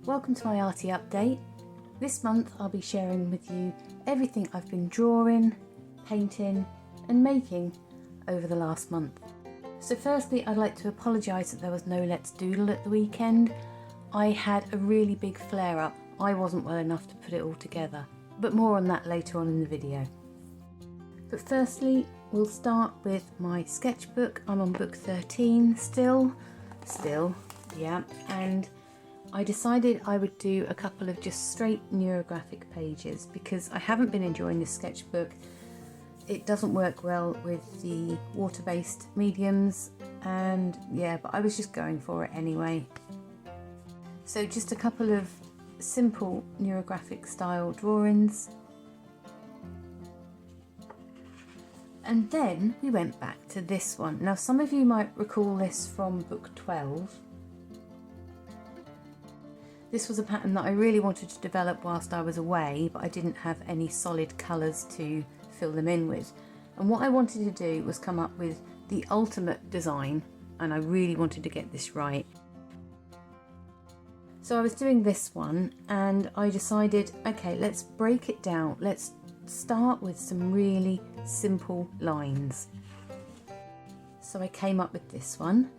Welcome to my arty update. This month I'll be sharing with you everything I've been drawing, painting and making over the last month. So firstly, I'd like to apologise that there was no Let's Doodle at the weekend. I had a really big flare up. I wasn't well enough to put it all together, but more on that later on in the video. But firstly, we'll start with my sketchbook. I'm on book 13 still, yeah, and I decided I would do a couple of just straight neurographic pages because I haven't been enjoying this sketchbook. It doesn't work well with the water-based mediums, and yeah, but I was just going for it anyway. So just a couple of simple neurographic style drawings. And then we went back to this one. Now some of you might recall this from book 12. This was a pattern that I really wanted to develop whilst I was away, but I didn't have any solid colours to fill them in with. And what I wanted to do was come up with the ultimate design, and I really wanted to get this right. So I was doing this one and I decided, okay, let's break it down. Let's start with some really simple lines. So I came up with this one.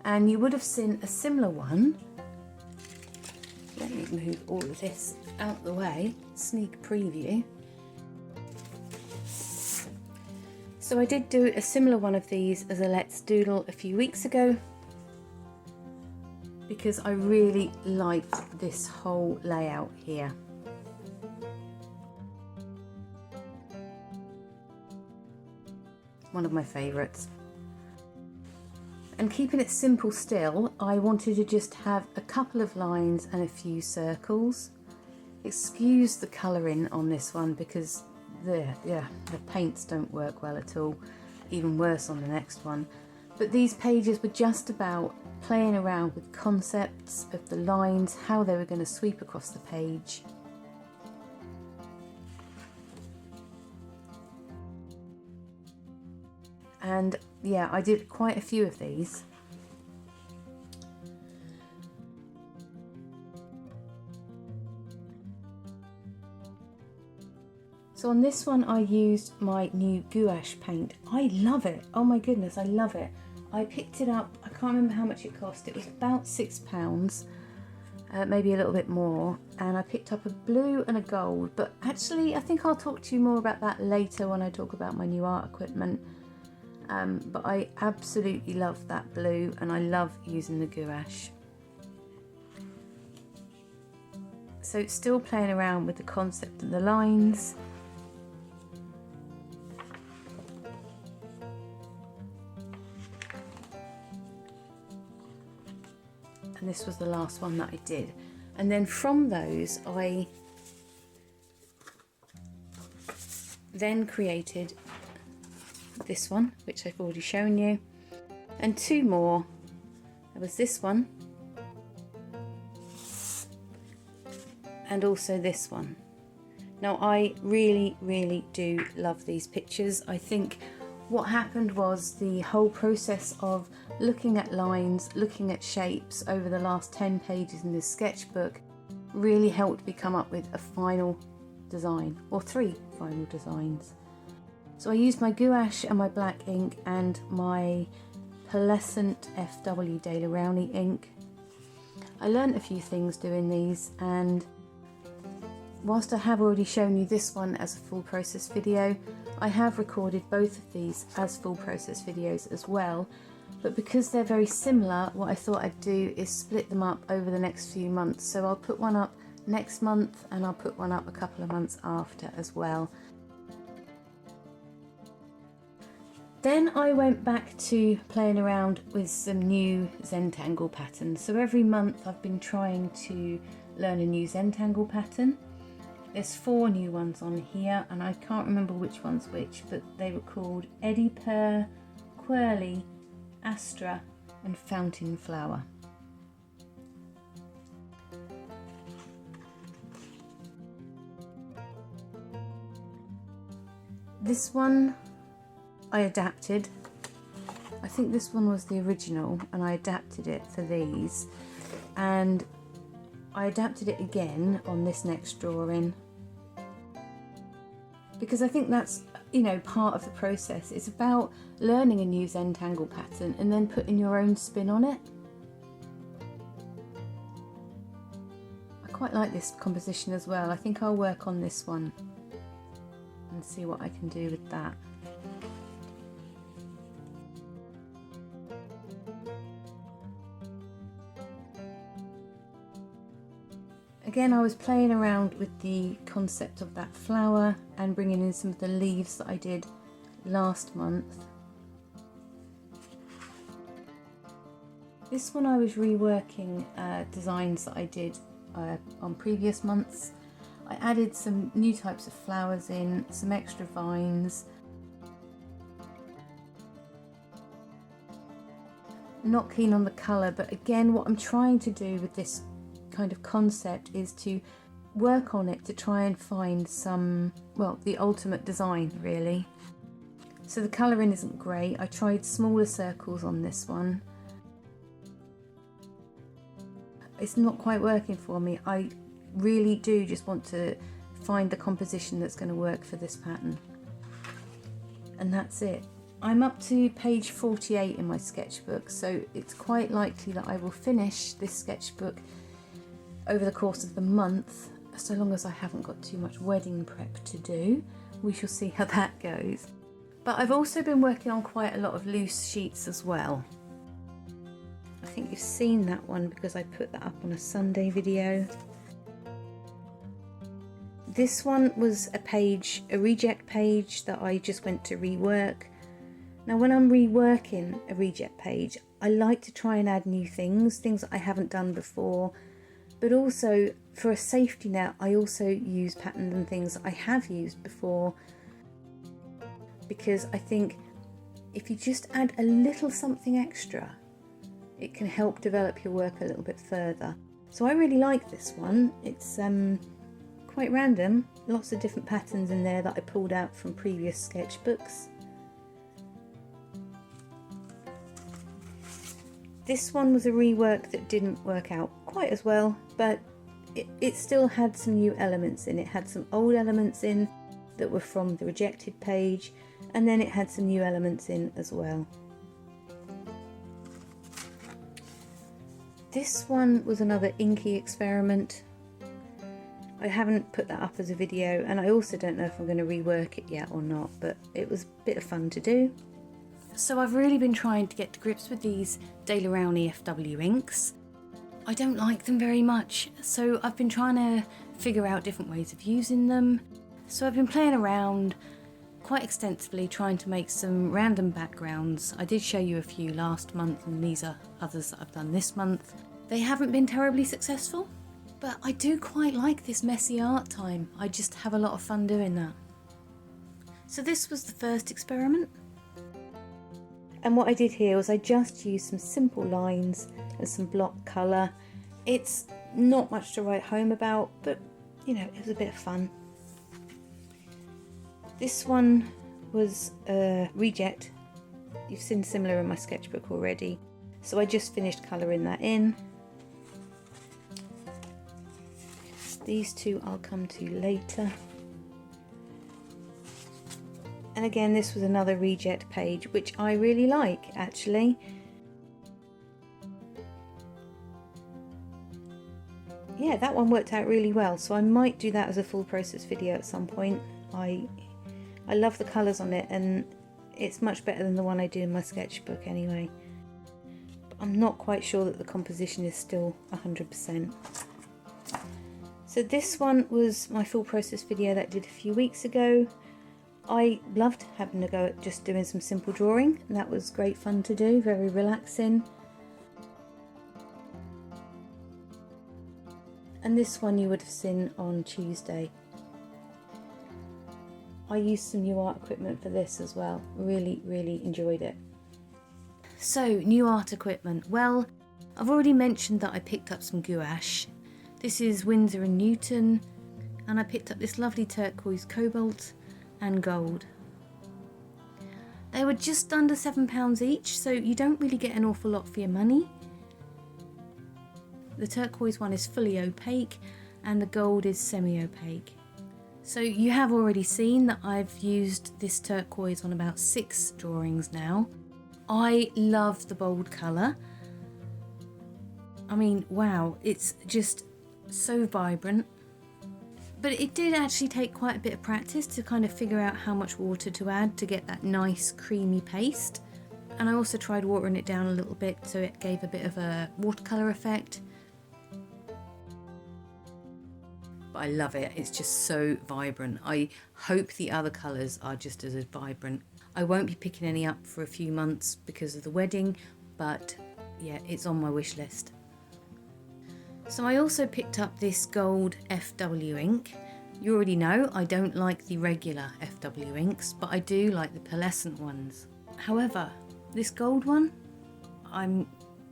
And you would have seen a similar one. Let me move all of this out the way, sneak preview. So I did do a similar one of these as a Let's Doodle a few weeks ago because I really liked this whole layout here. One of my favourites. And keeping it simple still, I wanted to just have a couple of lines and a few circles. Excuse the colouring on this one because the paints don't work well at all, even worse on the next one. But these pages were just about playing around with concepts of the lines, how they were going to sweep across the page. And yeah, I did quite a few of these. So on this one I used my new gouache paint. I love it. Oh my goodness, I love it. I picked it up, I can't remember how much it cost. It was about £6, maybe a little bit more. And I picked up a blue and a gold, but actually I think I'll talk to you more about that later when I talk about my new art equipment. But I absolutely love that blue and I love using the gouache. So still playing around with the concept of the lines. And this was the last one that I did. And then from those I then created this one, which I've already shown you, and two more. There was this one and also this one. Now I really do love these pictures. I think what happened was the whole process of looking at lines, looking at shapes over the last 10 pages in this sketchbook really helped me come up with a final design, or 3 final designs. So I used my gouache and my black ink and my pearlescent FW Daler Rowney ink. I learned a few things doing these, and whilst I have already shown you this one as a full process video, I have recorded both of these as full process videos as well. But because they're very similar, what I thought I'd do is split them up over the next few months. So I'll put one up next month and I'll put one up a couple of months after as well. Then I went back to playing around with some new Zentangle patterns. So every month I've been trying to learn a new Zentangle pattern. There's 4 new ones on here and I can't remember which one's which, but they were called Eddy Pear, Quirly, Astra and Fountain Flower. This one I adapted. I think this one was the original and I adapted it for these, and I adapted it again on this next drawing because I think that's, you know, part of the process. It's about learning a new Zentangle pattern and then putting your own spin on it. I quite like this composition as well. I think I'll work on this one and see what I can do with that. Again, I was playing around with the concept of that flower and bringing in some of the leaves that I did last month. This one I was reworking designs that I did on previous months. I added some new types of flowers in, some extra vines. Not keen on the colour, but again, what I'm trying to do with this kind of concept is to work on it to try and find some, well, the ultimate design really. So the colouring isn't great. I tried smaller circles on this one. It's not quite working for me. I really do just want to find the composition that's going to work for this pattern. And that's it. I'm up to page 48 in my sketchbook, so it's quite likely that I will finish this sketchbook over the course of the month, so long as I haven't got too much wedding prep to do. We shall see how that goes. But I've also been working on quite a lot of loose sheets as well. I think you've seen that one because I put that up on a Sunday video. This one was a reject page that I just went to rework. Now when I'm reworking a reject page, I like to try and add new things that I haven't done before. But also, for a safety net, I also use patterns and things that I have used before, because I think if you just add a little something extra, it can help develop your work a little bit further. So I really like this one. It's quite random, lots of different patterns in there that I pulled out from previous sketchbooks. This one was a rework that didn't work out quite as well, but it still had some new elements in. It had some old elements in that were from the rejected page, and then it had some new elements in as well. This one was another inky experiment. I haven't put that up as a video, and I also don't know if I'm going to rework it yet or not, but it was a bit of fun to do. So I've really been trying to get to grips with these Daler Rowney FW Inks. I don't like them very much, so I've been trying to figure out different ways of using them. So I've been playing around quite extensively trying to make some random backgrounds. I did show you a few last month, and these are others that I've done this month. They haven't been terribly successful, but I do quite like this messy art time. I just have a lot of fun doing that. So this was the first experiment. And what I did here was I just used some simple lines and some block colour. It's not much to write home about, but you know, it was a bit of fun. This one was a reject. You've seen similar in my sketchbook already. So I just finished colouring that in. These two I'll come to later. And again, this was another reject page, which I really like actually. Yeah, that one worked out really well, so I might do that as a full process video at some point. I love the colours on it, and it's much better than the one I do in my sketchbook anyway. But I'm not quite sure that the composition is still 100%. So this one was my full process video that I did a few weeks ago. I loved having a go at just doing some simple drawing, and that was great fun to do, very relaxing. And this one you would have seen on Tuesday. I used some new art equipment for this as well. Really enjoyed it. So, new art equipment. Well, I've already mentioned that I picked up some gouache. This is Winsor and Newton, and I picked up this lovely turquoise, cobalt and gold. They were just under £7 each, so you don't really get an awful lot for your money. The turquoise one is fully opaque and the gold is semi-opaque. So you have already seen that I've used this turquoise on about 6 drawings now. I love the bold colour. I mean, wow, it's just so vibrant. But it did actually take quite a bit of practice to kind of figure out how much water to add to get that nice creamy paste. And I also tried watering it down a little bit so it gave a bit of a watercolour effect. But I love it, it's just so vibrant. I hope the other colours are just as vibrant. I won't be picking any up for a few months because of the wedding, but yeah, it's on my wish list. So I also picked up this gold FW ink. You already know I don't like the regular FW inks, but I do like the pearlescent ones. However, this gold one, I'm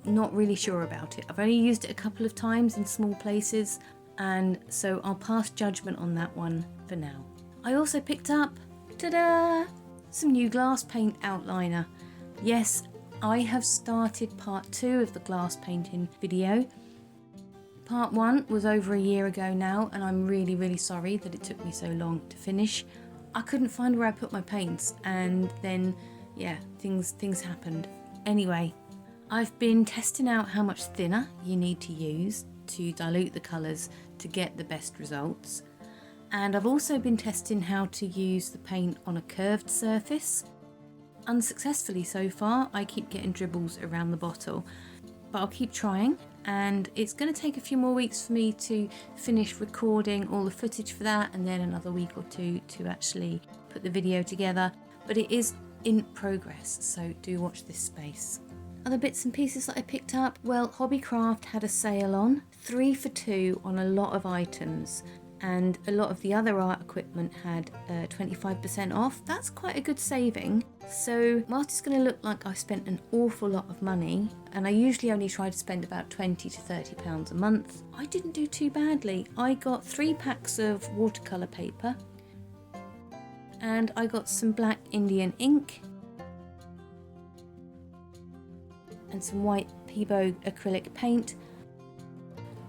not really sure about it. I've only used it a couple of times in small places, and so I'll pass judgment on that one for now. I also picked up, ta-da, some new glass paint outliner. Yes, I have started part 2 of the glass painting video. Part 1 was over a year ago now, and I'm really sorry that it took me so long to finish. I couldn't find where I put my paints, and then yeah, things happened. Anyway, I've been testing out how much thinner you need to use to dilute the colours to get the best results. And I've also been testing how to use the paint on a curved surface. Unsuccessfully so far, I keep getting dribbles around the bottle, but I'll keep trying, and it's going to take a few more weeks for me to finish recording all the footage for that, and then another week or 2 to actually put the video together, but it is in progress, so do watch this space. Other bits and pieces that I picked up, well, Hobbycraft had a sale on, 3 for 2 on a lot of items, and a lot of the other art equipment had 25% off. That's quite a good saving. So whilst it's going to look like I've spent an awful lot of money, and I usually only try to spend about £20 to £30 a month, I didn't do too badly. I got 3 packs of watercolour paper, and I got some black Indian ink, and some white Peebo acrylic paint,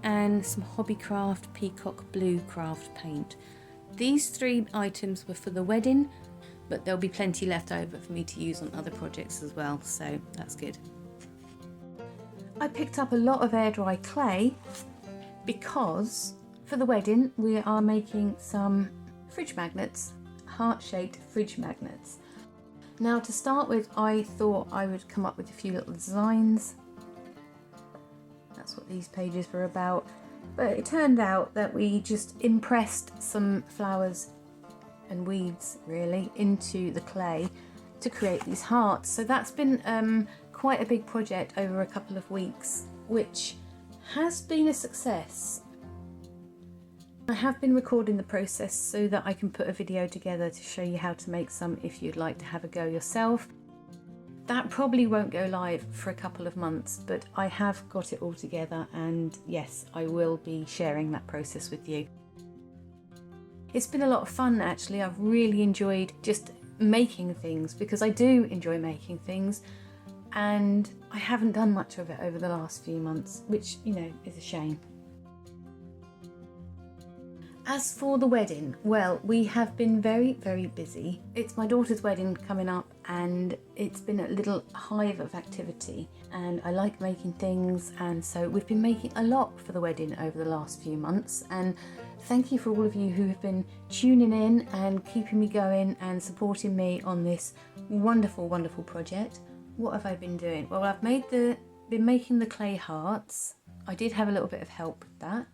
and some Hobbycraft Peacock Blue craft paint. These 3 items were for the wedding, but there'll be plenty left over for me to use on other projects as well, so that's good. I picked up a lot of air dry clay because for the wedding we are making some fridge magnets, heart-shaped fridge magnets. Now, to start with, I thought I would come up with a few little designs. That's what these pages were about. But it turned out that we just impressed some flowers and weeds, really, into the clay to create these hearts. So that's been quite a big project over a couple of weeks, which has been a success. I have been recording the process so that I can put a video together to show you how to make some if you'd like to have a go yourself. That probably won't go live for a couple of months, but I have got it all together, and yes, I will be sharing that process with you. It's been a lot of fun actually. I've really enjoyed just making things, because I do enjoy making things, and I haven't done much of it over the last few months, which, you know, is a shame. As for the wedding, well, we have been very busy. It's my daughter's wedding coming up, and it's been a little hive of activity, and I like making things, and so we've been making a lot for the wedding over the last few months. And thank you for all of you who have been tuning in and keeping me going and supporting me on this wonderful project. What have I been doing? Well, I've been making the clay hearts. I did have a little bit of help with that.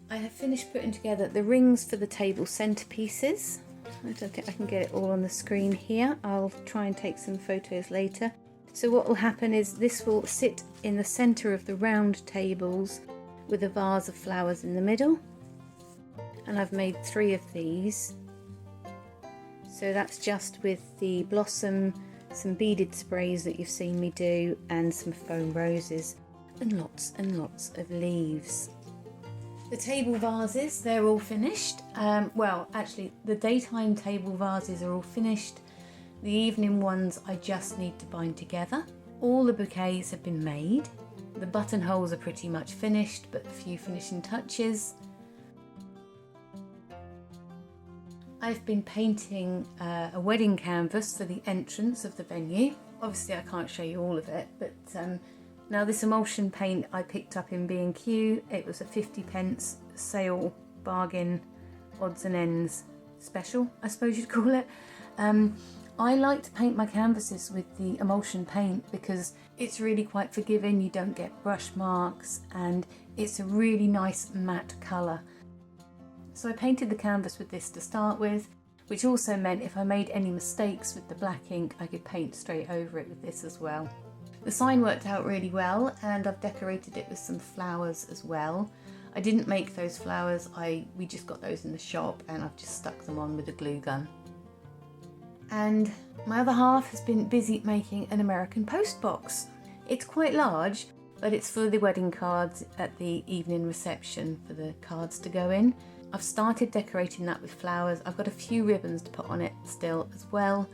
I have finished putting together the rings for the table centerpieces. I don't think I can get it all on the screen here. I'll try and take some photos later. So what will happen is this will sit in the center of the round tables with a vase of flowers in the middle. And I've made 3 of these. So that's just with the blossom, some beaded sprays that you've seen me do, and some foam roses, and lots of leaves. The table vases, they're all finished. Well, actually, the daytime table vases are all finished. The evening ones I just need to bind together. All the bouquets have been made. The buttonholes are pretty much finished, but a few finishing touches. I've been painting a wedding canvas for the entrance of the venue. Obviously I can't show you all of it, but now this emulsion paint I picked up in B&Q. It was a 50p sale bargain, odds and ends special, I suppose you'd call it. I like to paint my canvases with the emulsion paint because it's really quite forgiving, you don't get brush marks, and it's a really nice matte colour. So I painted the canvas with this to start with, which also meant if I made any mistakes with the black ink, I could paint straight over it with this as well. The sign worked out really well, and I've decorated it with some flowers as well. I didn't make those flowers, we just got those in the shop, and I've just stuck them on with a glue gun. And my other half has been busy making an American post box. It's quite large, but it's for the wedding cards at the evening reception for the cards to go in. I've started decorating that with flowers. I've got a few ribbons to put on it still as well.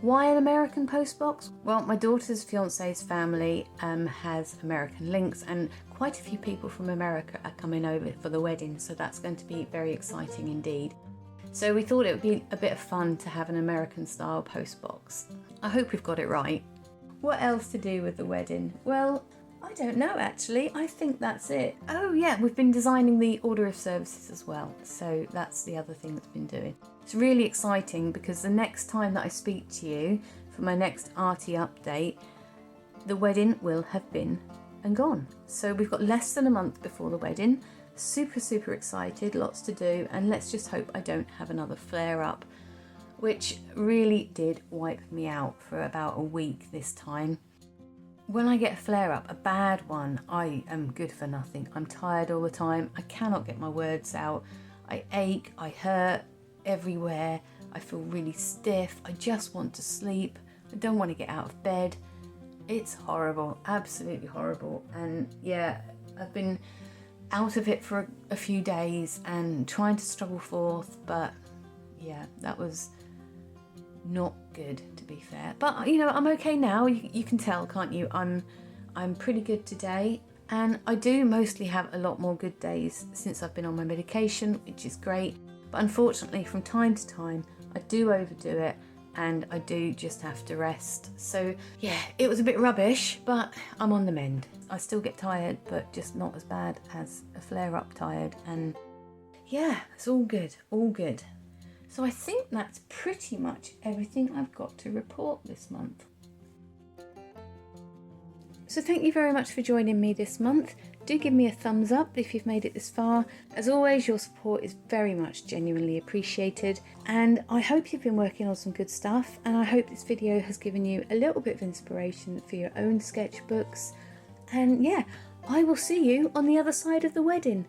Why an American post box? Well, my daughter's fiance's family has American links, and quite a few people from America are coming over for the wedding, so that's going to be very exciting indeed. So we thought it would be a bit of fun to have an American style post box. I hope we've got it right. What else to do with the wedding? Well, I don't know actually, I think that's it. Oh yeah, we've been designing the order of services as well, so that's the other thing that's been doing. It's really exciting because the next time that I speak to you for my next arty update, the wedding will have been and gone. So we've got less than a month before the wedding. Super excited, lots to do, and let's just hope I don't have another flare up, which really did wipe me out for about a week this time. When I get a flare up, a bad one, I am good for nothing. I'm tired all the time, I cannot get my words out, I ache, I hurt everywhere, I feel really stiff, I just want to sleep, I don't want to get out of bed. It's horrible, absolutely horrible. And yeah, I've been out of it for a few days and trying to struggle forth, but yeah, that was not good, to be fair. But you know, I'm okay now. You can tell, can't you? I'm pretty good today, and I do mostly have a lot more good days since I've been on my medication, which is great. But unfortunately, from time to time, I do overdo it, and I do just have to rest. So yeah, it was a bit rubbish, but I'm on the mend. I still get tired, but just not as bad as a flare-up tired, and yeah, it's all good, all good. So I think that's pretty much everything I've got to report this month. So thank you very much for joining me this month. Do give me a thumbs up if you've made it this far. As always, your support is very much genuinely appreciated, and I hope you've been working on some good stuff, and I hope this video has given you a little bit of inspiration for your own sketchbooks. And yeah, I will see you on the other side of the wedding.